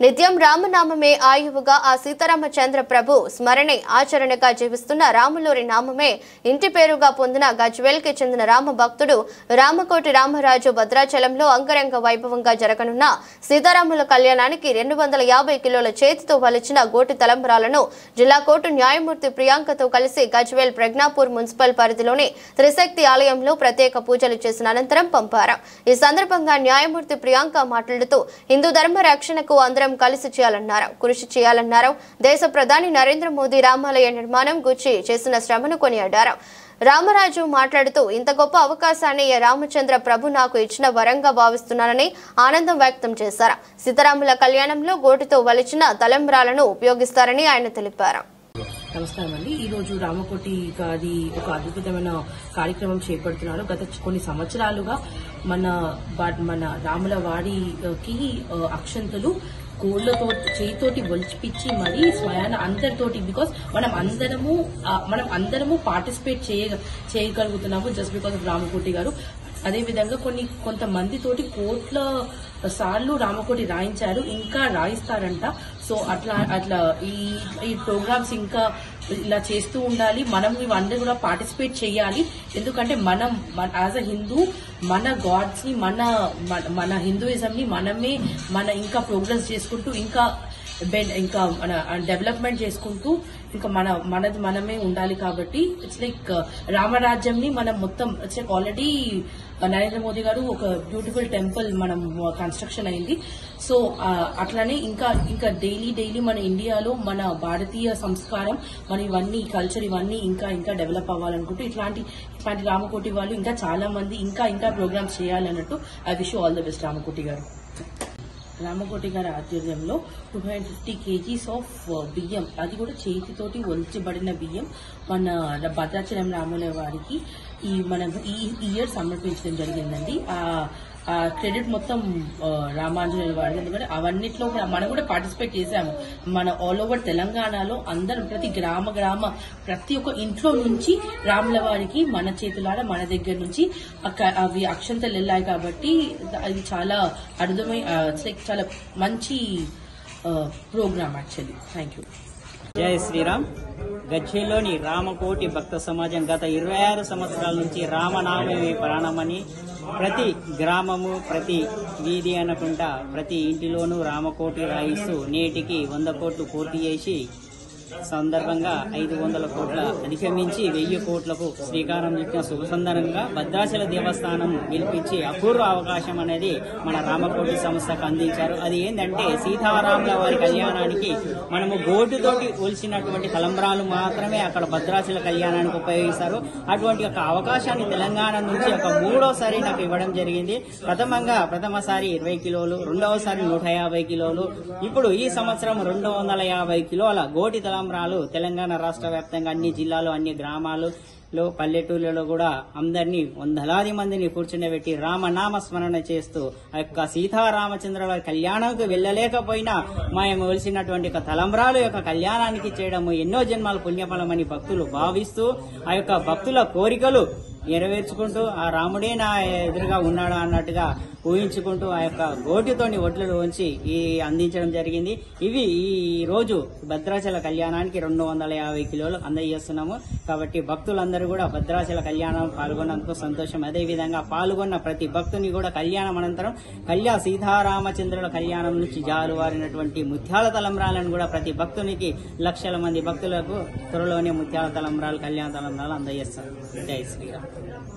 నిత్యం రామనామమే ఆయువుగా ఆ సీతారామచంద్ర ప్రభు స్మరణే ఆచరణగా జీవిస్తున్న రాములూరి నామమే ఇంటి పేరుగా పొందిన గజ్వేల్కి చెందిన రామ భక్తుడు రామకోటి రామరాజు భద్రాచలంలో అంగరంగ వైభవంగా జరగనున్న సీతారాముల కళ్యాణానికి 250 కిలోల చేతితో వలిచిన గోటి తలంబరాలను జిల్లా కోర్టు న్యాయమూర్తి ప్రియాంకతో కలిసి గజ్వేల్ ప్రజ్ఞాపూర్ మున్సిపల్ పరిధిలోని త్రిశక్తి ఆలయంలో ప్రత్యేక పూజలు చేసిన అనంతరం పంపారు. ఈ సందర్భంగా న్యాయమూర్తి ప్రియాంక మాట్లాడుతూ హిందూ ధర్మ రక్షణకు అందరూ కలిసి చేయాలన్నారు. కృషి చేయాలన్నారు. దేశ ప్రధాని నరేంద్ర మోదీ రామాలయ నిర్మాణం గురించి చేసిన శ్రమను కొనియాడారు. రామరాజు మాట్లాడుతూ ఇంత గొప్ప అవకాశాన్ని రామచంద్ర ప్రభు నాకు ఇచ్చిన వరంగా భావిస్తున్నానని ఆనందం వ్యక్తం చేశారు. సీతారాముల కళ్యాణంలో గోటితో వలిచిన తలంబ్రాలను ఉపయోగిస్తారని ఆయన తెలిపారు. నమస్కారం అండి. ఈ రోజు రామకోటి గారి ఒక అద్భుతమైన కార్యక్రమం చేపడుతున్నారు. గత కొన్ని సంవత్సరాలుగా మన రాముల వాడికి అక్షంతలు కోళ్లతో చేయితోటి ఒలిచిపిచ్చి మరీ స్వయాన అందరితోటి బికాస్ మనం అందరము పార్టిసిపేట్ చేయగలుగుతున్నాము just because of Ramakoti garu. అదేవిధంగా కొంతమందితోటి కోట్ల సార్లు రామకోటి రాయించారు, ఇంకా రాయిస్తారంట. సో అట్లా ఈ ప్రోగ్రామ్స్ ఇంకా ఇలా చేస్తూ ఉండాలి. మనం ఇవన్నీ కూడా పార్టిసిపేట్ చేయాలి. ఎందుకంటే మనం యాజ్ అ హిందూ మన గాడ్స్ ని మన హిందూయిజం ని మన ఇంకా ప్రోగ్రెస్ చేసుకుంటూ ఇంకా మన డెవలప్మెంట్ చేసుకుంటూ ఇంకా మనమే ఉండాలి. కాబట్టి ఇట్స్ లైక్ రామరాజ్యం ని మనం మొత్తం it's like already Narendra Modi గారు ఒక బ్యూటిఫుల్ టెంపుల్ మనం కన్స్ట్రక్షన్ అయింది. సో అట్లానే ఇంకా డైలీ మన ఇండియాలో మన భారతీయ సంస్కారం మన ఇవన్నీ కల్చర్ ఇవన్నీ ఇంకా డెవలప్ అవ్వాలనుకుంటూ ఇట్లాంటి రామకోటి వాళ్ళు ఇంకా చాలా మంది ఇంకా ప్రోగ్రామ్స్ చేయాలన్నట్టు I wish all the best Ramakoti garu. Ramakoti గారి ఆధ్వర్యంలో 250 kgs ఆఫ్ బియ్యం, అది కూడా చేతితోటి ఒలిచబడిన బియ్యం మన భద్రాచలం రాముల వారికి ఈ ఇయర్ సమర్పించడం జరిగిందండి. ఆ క్రెడిట్ మొత్తం రామాంజనేయుల వారి. ఎందుకంటే అవన్నిట్లో మనం కూడా పార్టిసిపేట్ చేశాము. మన ఆల్ ఓవర్ తెలంగాణలో అందరం ప్రతి గ్రామ ప్రతి ఒక్క ఇంట్లో నుంచి రాముల వారికి మన చేతులారా మన దగ్గర నుంచి అవి అక్షంతలు వెళ్ళాయి. కాబట్టి అది చాలా చాలా మంచి ప్రోగ్రామ్ యాక్చువల్లీ. Thank you. జై శ్రీరామ్. గజ్వేల్లోని రామకోటి భక్త సమాజం గత 26 సంవత్సరాల నుంచి రామనామమే ప్రాణమని ప్రతి గ్రామము ప్రతి వీధి అనకుండా ప్రతి ఇంటిలోనూ రామకోటి రాయిస్తూ నేటికి 100 కోట్లు పూర్తి చేసి సందర్భంగా 500 కోట్ల అధిగమించి 1000 కోట్లకు శ్రీకారం చుట్టిన శుభసందర్భంగా భద్రాచల దేవస్థానం గెలిపించి అపూర్వ అవకాశం అనేది మన రామకోటి సంస్థకు అందించారు. అది ఏంటంటే సీతారాముల వారి కళ్యాణానికి మనము గోటుతోటి ఒలిసినటువంటి తలంబ్రాలు మాత్రమే అక్కడ భద్రాచల కళ్యాణానికి ఉపయోగిస్తారు. అటువంటి ఒక అవకాశాన్ని తెలంగాణ నుంచి ఒక 3వసారి నాకు ఇవ్వడం జరిగింది. ప్రథమసారి 20 కిలోలు, రెండవసారి 150 కిలోలు, ఇప్పుడు ఈ సంవత్సరం 250 కిలోల గోటి తలంబ్రాలు తెలంగాణ రాష్ట్ర వ్యాప్తంగా అన్ని జిల్లాలు అన్ని గ్రామాలలో పల్లెటూళ్ళలో కూడా అందరినీ వందలాది మందిని కూర్చుండబెట్టి రామనామ స్మరణ చేస్తూ ఆ యొక్క సీతారామచంద్ర వారి కళ్యాణానికి వెళ్లలేకపోయినా మేము వెలిసినటువంటి తలంబ్రాలు యొక్క కళ్యాణానికి చేయడము ఎన్నో జన్మాల పుణ్యఫలమని భక్తులు భావిస్తూ ఆ యొక్క భక్తుల కోరికలు నెరవేర్చుకుంటూ ఆ రాముడే నా ఎదురుగా ఉన్నాడు అన్నట్టుగా ఊహించుకుంటూ ఆ యొక్క గోటితోని ఒడ్లు ఉంచి అందించడం జరిగింది. ఇవి ఈ రోజు భద్రాచల కళ్యాణానికి 250 కిలోలు అందజేస్తున్నాము. కాబట్టి భక్తులందరూ కూడా భద్రాచల కళ్యాణం పాల్గొన్నందుకు సంతోషం. అదేవిధంగా పాల్గొన్న ప్రతి భక్తుని కూడా కళ్యాణం అనంతరం సీతారామచంద్రుల కళ్యాణం నుంచి జాలువారినటువంటి ముత్యాల తలంబ్రాలను కూడా ప్రతి భక్తునికి లక్షల మంది భక్తులకు త్వరలోనే ముత్యాల తలంబ్రాలు కళ్యాణ తలంబ్రాలు అందజేస్తారు. జై శ్రీరామ్.